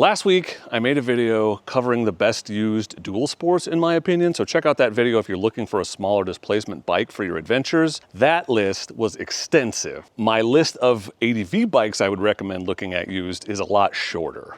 Last week, I made a video covering the best used dual sports in my opinion, so check out that video if you're looking for a smaller displacement bike for your adventures. That list was extensive. My list of ADV bikes I would recommend looking at used is a lot shorter.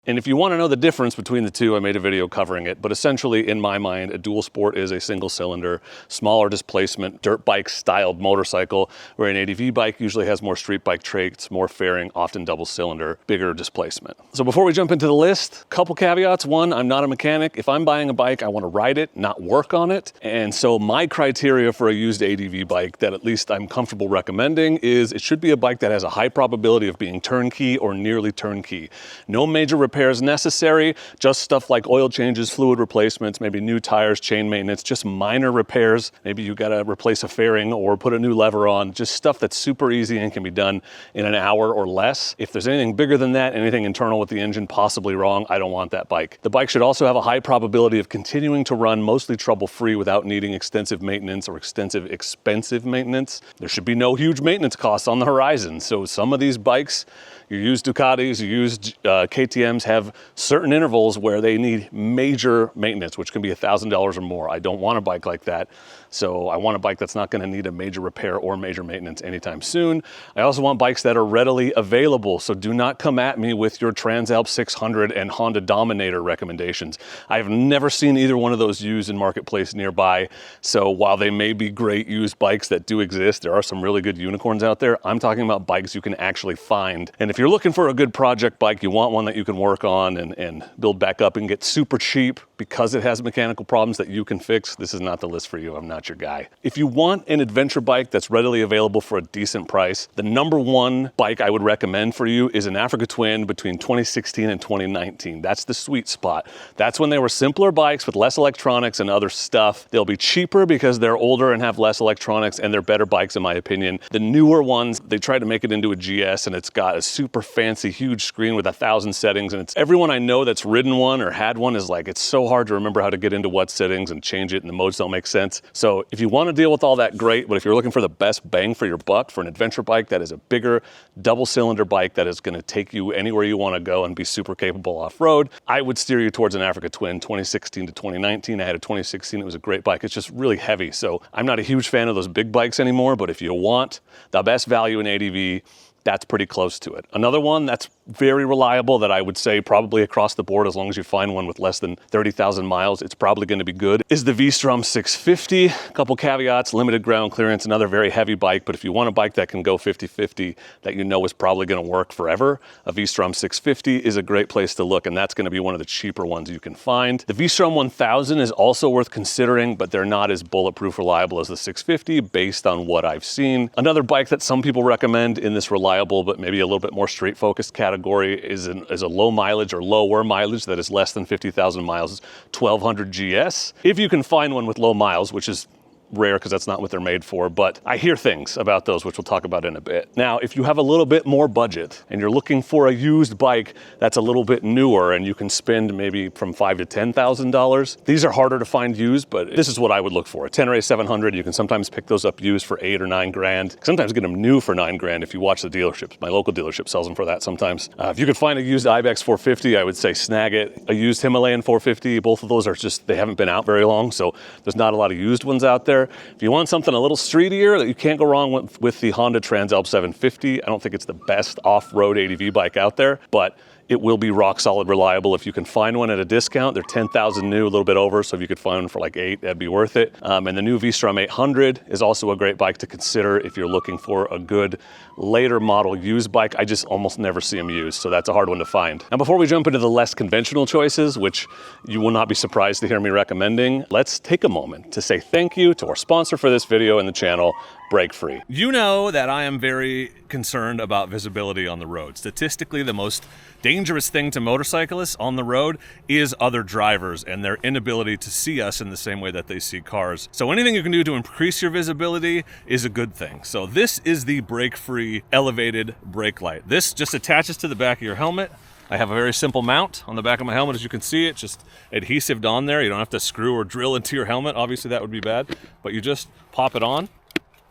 And if you want to know the difference between the two, I made a video covering it. But essentially, in my mind, a dual sport is a single cylinder, smaller displacement, dirt bike styled motorcycle, where an ADV bike usually has more street bike traits, more fairing, often double cylinder, bigger displacement. So before we jump into the list, couple caveats. One, I'm not a mechanic. If I'm buying a bike, I want to ride it, not work on it. And so my criteria for a used ADV bike that at least I'm comfortable recommending is it should be a bike that has a high probability of being turnkey or nearly turnkey. No major repairs necessary, just stuff like oil changes, fluid replacements, maybe new tires, chain maintenance, just minor repairs. Maybe you gotta replace a fairing or put a new lever on, just stuff that's super easy and can be done in an hour or less. If there's anything bigger than that, anything internal with the engine possibly wrong, I don't want that bike. The bike should also have a high probability of continuing to run mostly trouble-free without needing extensive maintenance or expensive maintenance. There should be no huge maintenance costs on the horizon. So some of these bikes, your used Ducatis, your used KTMs have certain intervals where they need major maintenance, which can be $1,000 or more. I don't want a bike like that. So I want a bike that's not going to need a major repair or major maintenance anytime soon. I also want bikes that are readily available. So do not come at me with your Transalp 600 and Honda Dominator recommendations. I've never seen either one of those used in marketplace nearby. So while they may be great used bikes that do exist, there are some really good unicorns out there. I'm talking about bikes you can actually find. And if you're looking for a good project bike, you want one that you can work on and build back up and get super cheap because it has mechanical problems that you can fix, this is not the list for you. I'm not your guy. If you want an adventure bike that's readily available for a decent price, the number one bike I would recommend for you is an Africa Twin between 2016 and 2019. That's the sweet spot. That's when they were simpler bikes with less electronics and other stuff. They'll be cheaper because they're older and have less electronics, and they're better bikes in my opinion. The newer ones, they try to make it into a GS and it's got a super fancy huge screen with 1,000 settings, and it's everyone I know that's ridden one or had one is like, it's so hard to remember how to get into what settings and change it, and the modes don't make sense. So if you want to deal with all that, great, but if you're looking for the best bang for your buck for an adventure bike that is a bigger double cylinder bike that is going to take you anywhere you want to go and be super capable off-road, I would steer you towards an Africa Twin 2016 to 2019. I had a 2016, it was a great bike. It's just really heavy, so I'm not a huge fan of those big bikes anymore, but if you want the best value in ADV, that's pretty close to it. Another one that's very reliable that I would say probably across the board, as long as you find one with less than 30,000 miles, it's probably going to be good, is the V-Strom 650. A couple caveats, limited ground clearance, another very heavy bike, but if you want a bike that can go 50-50 that you know is probably going to work forever, a V-Strom 650 is a great place to look, and that's going to be one of the cheaper ones you can find. The V-Strom 1000 is also worth considering, but they're not as bulletproof reliable as the 650 based on what I've seen. Another bike that some people recommend in this reliable but maybe a little bit more street focused category is a low mileage or lower mileage that is less than 50,000 miles, 1200 GS. If you can find one with low miles, which is rare because that's not what they're made for, but I hear things about those, which we'll talk about in a bit. Now, if you have a little bit more budget and you're looking for a used bike that's a little bit newer and you can spend maybe from $5,000 to $10,000, these are harder to find used, but this is what I would look for. A Tenere 700, you can sometimes pick those up used for 8 or 9 grand. Sometimes get them new for 9 grand if you watch the dealerships. My local dealership sells them for that sometimes. If you could find a used Ibex 450, I would say snag it. A used Himalayan 450, both of those are just, they haven't been out very long, so there's not a lot of used ones out there. If you want something a little streetier, you can't go wrong with the Honda Transalp 750. I don't think it's the best off-road ADV bike out there, but it will be rock solid reliable if you can find one at a discount. They're 10,000 new, a little bit over, so if you could find one for like 8, that'd be worth it. And the new V-Strom 800 is also a great bike to consider if you're looking for a good later model used bike. I just almost never see them used, so that's a hard one to find. Now, before we jump into the less conventional choices, which you will not be surprised to hear me recommending, let's take a moment to say thank you to our sponsor for this video and the channel, Break Free. You know that I am very concerned about visibility on the road. Statistically, the most dangerous thing to motorcyclists on the road is other drivers and their inability to see us in the same way that they see cars. So anything you can do to increase your visibility is a good thing. So this is the Break Free elevated brake light. This just attaches to the back of your helmet. I have a very simple mount on the back of my helmet. As you can see, it's just adhesive on there. You don't have to screw or drill into your helmet. Obviously that would be bad, but you just pop it on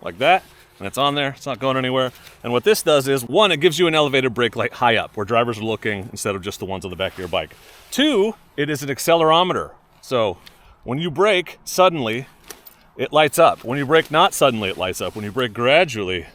like that, and it's on there. It's not going anywhere. And what this does is, one, it gives you an elevated brake light high up where drivers are looking instead of just the ones on the back of your bike. Two, it is an accelerometer. So when you brake suddenly, it lights up. When you brake not suddenly, it lights up. When you brake gradually,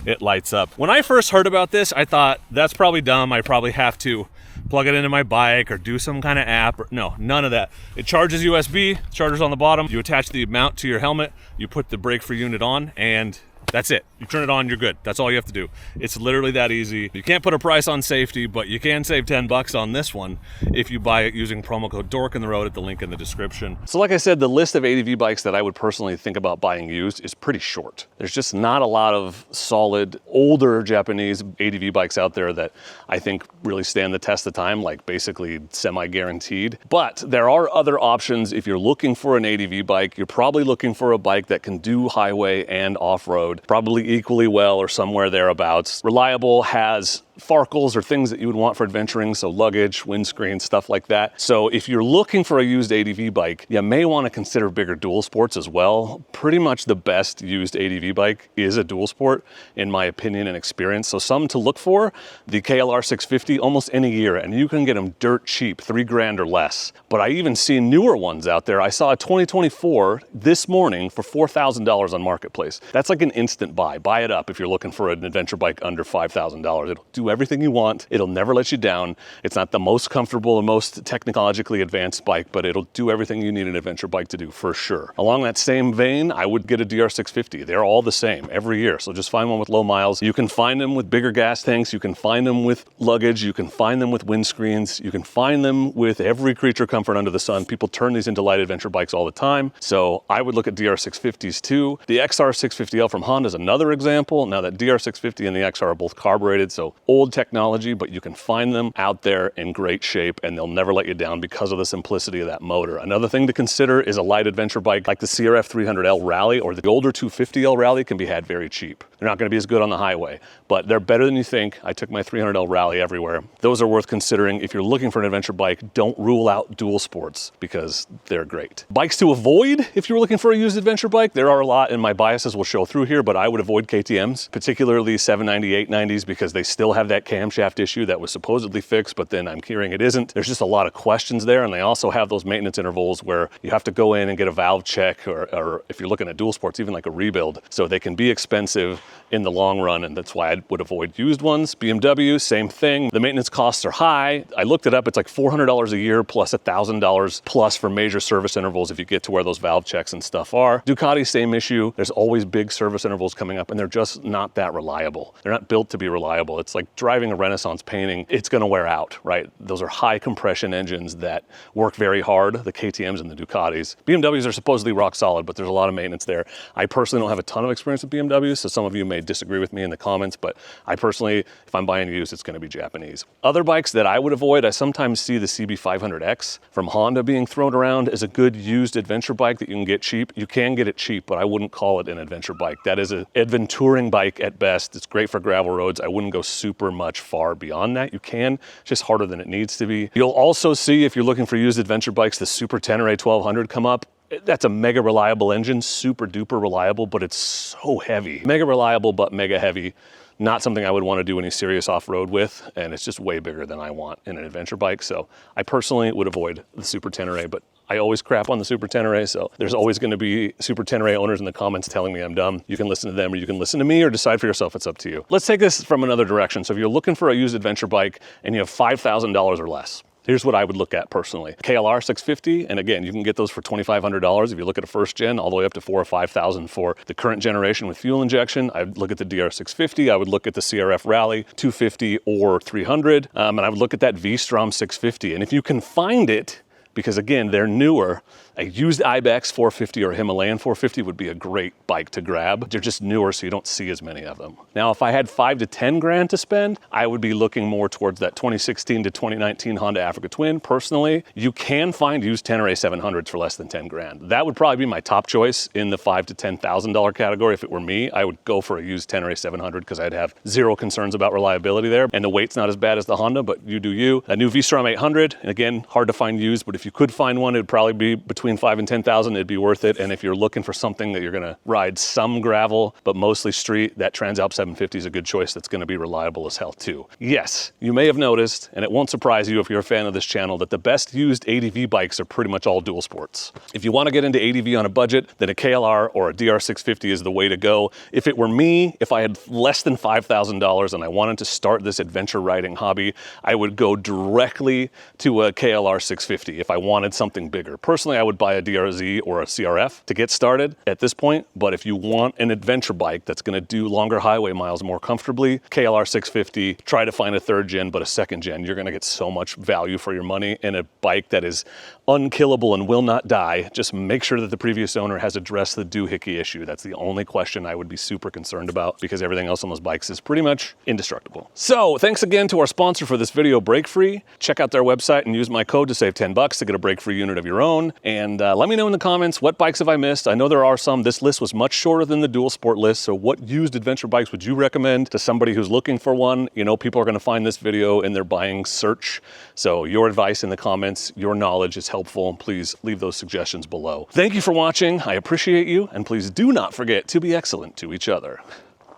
it lights up. When I first heard about this, I thought that's probably dumb. I probably have to plug it into my bike or do some kind of app. No, none of that. It charges USB, chargers on the bottom. You attach the mount to your helmet, you put the brake free unit on, and that's it. You turn it on, you're good. That's all you have to do. It's literally that easy. You can't put a price on safety, but you can save 10 bucks on this one if you buy it using promo code Dork in the road at the link in the description. So like I said, the list of ADV bikes that I would personally think about buying used is pretty short. There's just not a lot of solid, older Japanese ADV bikes out there that I think really stand the test of time, like basically semi-guaranteed. But there are other options. If you're looking for an ADV bike, you're probably looking for a bike that can do highway and off-road, probably equally well or somewhere thereabouts. Reliable, has farkles or things that you would want for adventuring, so luggage, windscreen, stuff like that. So if you're looking for a used ADV bike, you may want to consider bigger dual sports as well. Pretty much the best used ADV bike is a dual sport, in my opinion and experience. So some to look for, the KLR 650 almost any year, and you can get them dirt cheap, $3,000 or less. But I even see newer ones out there. I saw a 2024 this morning for $4,000 on Marketplace. That's like an instant buy. Buy it up if you're looking for an adventure bike under $5,000. It'll do everything you want. It'll never let you down. It's not the most comfortable and most technologically advanced bike, but it'll do everything you need an adventure bike to do for sure. Along that same vein, I would get a DR650. They're all the same every year. So just find one with low miles. You can find them with bigger gas tanks. You can find them with luggage. You can find them with windscreens. You can find them with every creature comfort under the sun. People turn these into light adventure bikes all the time. So I would look at DR650s too. The XR650L from Honda is another example. Now that DR650 and the XR are both carbureted, so old technology, but you can find them out there in great shape and they'll never let you down because of the simplicity of that motor. Another thing to consider is a light adventure bike like the CRF 300L Rally or the older 250L Rally can be had very cheap. They're not going to be as good on the highway, but they're better than you think. I took my 300L Rally everywhere. Those are worth considering. If you're looking for an adventure bike, don't rule out dual sports because they're great. Bikes to avoid if you're looking for a used adventure bike, there are a lot and my biases will show through here, but I would avoid KTMs, particularly 790, 890s because they still have that camshaft issue that was supposedly fixed, but then I'm hearing it isn't. There's just a lot of questions there, and they also have those maintenance intervals where you have to go in and get a valve check, or if you're looking at dual sports, even like a rebuild. So they can be expensive in the long run, and that's why I would avoid used ones. BMW, same thing. The maintenance costs are high. I looked it up. It's like $400 a year plus $1,000 plus for major service intervals if you get to where those valve checks and stuff are. Ducati, same issue. There's always big service intervals coming up, and they're just not that reliable. They're not built to be reliable. It's like driving a Renaissance painting. It's going to wear out, right? Those are high compression engines that work very hard, the KTMs and the Ducatis. BMWs are supposedly rock solid, but there's a lot of maintenance there. I personally don't have a ton of experience with BMWs, so some of you may disagree with me in the comments, but I personally, if I'm buying used, it's going to be Japanese. Other bikes that I would avoid, I sometimes see the CB500X from Honda being thrown around as a good used adventure bike that you can get cheap. You can get it cheap, but I wouldn't call it an adventure bike. That is an adventuring bike at best. It's great for gravel roads. I wouldn't go super much far beyond that. You can, it's just harder than it needs to be. You'll also see, if you're looking for used adventure bikes, the Super Tenere 1200 come up. That's a mega reliable engine, super duper reliable, but it's so heavy. Mega reliable, but mega heavy. Not something I would want to do any serious off-road with, and it's just way bigger than I want in an adventure bike. So I personally would avoid the Super Tenere, but I always crap on the Super Tenere, so there's always going to be Super Tenere owners in the comments telling me I'm dumb. You can listen to them, or you can listen to me, or decide for yourself. It's up to you. Let's take this from another direction. So if you're looking for a used adventure bike and you have $5,000 or less, here's what I would look at personally. KLR 650, and again, you can get those for $2,500 if you look at a first gen, all the way up to $4,000 or $5,000 for the current generation with fuel injection. I would look at the DR650, I would look at the CRF Rally 250 or 300, and I would look at that V-Strom 650. And if you can find it, because again, they're newer, A used Ibex 450 or Himalayan 450 would be a great bike to grab. They're just newer, so you don't see as many of them. Now, if I had 5 to 10 grand to spend, I would be looking more towards that 2016 to 2019 Honda Africa Twin. Personally, you can find used Tenere 700s for less than 10 grand. That would probably be my top choice in the $5,000 to $10,000 category. If it were me, I would go for a used Tenere 700 because I'd have zero concerns about reliability there. And the weight's not as bad as the Honda, but you do you. A new V-Strom 800, and again, hard to find used, but if you could find one, it'd probably be between 5 and 10,000. It'd be worth it. And if you're looking for something that you're gonna ride some gravel, but mostly street, that Transalp 750 is a good choice that's gonna be reliable as hell too. Yes, you may have noticed, and it won't surprise you if you're a fan of this channel, that the best used ADV bikes are pretty much all dual sports. If you wanna get into ADV on a budget, then a KLR or a DR650 is the way to go. If it were me, if I had less than $5,000 and I wanted to start this adventure riding hobby, I would go directly to a KLR 650 if I wanted something bigger. Personally, I would buy a DRZ or a CRF to get started at this point, but if you want an adventure bike that's gonna do longer highway miles more comfortably, KLR 650, try to find a 3rd gen, but a 2nd gen. You're gonna get so much value for your money in a bike that is unkillable and will not die. Just make sure that the previous owner has addressed the doohickey issue. That's the only question I would be super concerned about, because everything else on those bikes is pretty much indestructible. So thanks again to our sponsor for this video, Break Free. Check out their website and use my code to save 10 bucks to get a Break Free unit of your own. And let me know in the comments, what bikes have I missed? I know there are some. This list was much shorter than the dual sport list. So what used adventure bikes would you recommend to somebody who's looking for one? You know, people are gonna find this video in their buying search. So your advice in the comments, your knowledge is helpful. Please leave those suggestions below. Thank you for watching. I appreciate you. And please do not forget to be excellent to each other.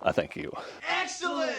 I thank you. Excellent!